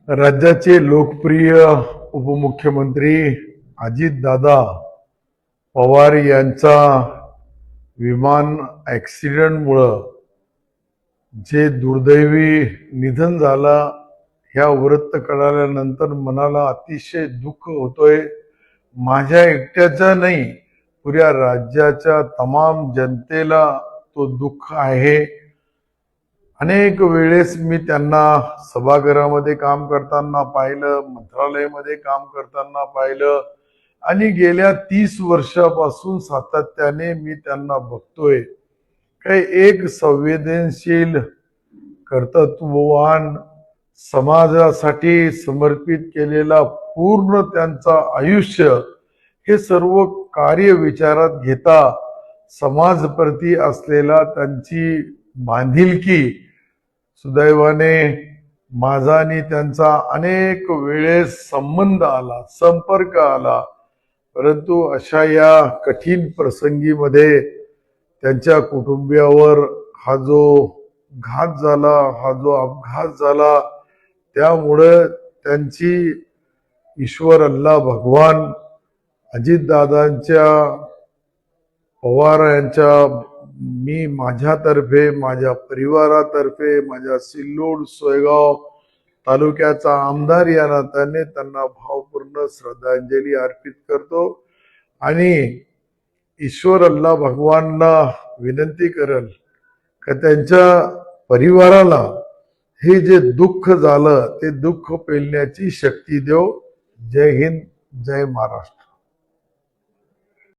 राज्याचे लोकप्रिय उपमुख्यमंत्री अजितदादा पवार यांचा विमान ॲक्सिडेंटमुळं जे दुर्दैवी निधन झालं, ह्या वृत्त कळाल्यानंतर मनाला अतिशय दुःख होतोय. माझ्या एकट्याचा नाही, पुऱ्या राज्याच्या तमाम जनतेला तो दुःख आहे. अनेक वेळेस मी त्यांना सभागृहामध्ये काम करताना पाहिलं, मंत्रालयामध्ये काम करताना पाहिलं आणि गेल्या 30 वर्षापासून सातत्याने मी त्यांना बघतोय. काही एक संवेदनशील, कर्तृत्ववान, समाजासाठी समर्पित केलेला पूर्ण त्यांचा आयुष्य, हे सर्व कार्य विचारात घेता समाजप्रती असलेला त्यांची बांधिलकी, सुदैवाने माझा आणि त्यांचा अनेक वेळेस संबंध आला, संपर्क आला. परंतु अशा या कठीण प्रसंगीमध्ये त्यांच्या कुटुंबियावर हा जो घात झाला, हा जो अपघात झाला, त्यामुळे त्यांची ईश्वर अल्लाह भगवान अजितदादांच्या पवार यांच्या मी माझ्यातर्फे, माझ्या परिवारातर्फे, माझ्या सिल्लोड सोयगाव तालुक्याचा आमदार या नात्याने त्यांना भावपूर्ण श्रद्धांजली अर्पित करतो आणि ईश्वर अल्लाह भगवानला विनंती करेल का त्यांच्या परिवाराला हे जे दुःख झालं ते दुःख पेलण्याची शक्ती देव. जय हिंद, जय महाराष्ट्र.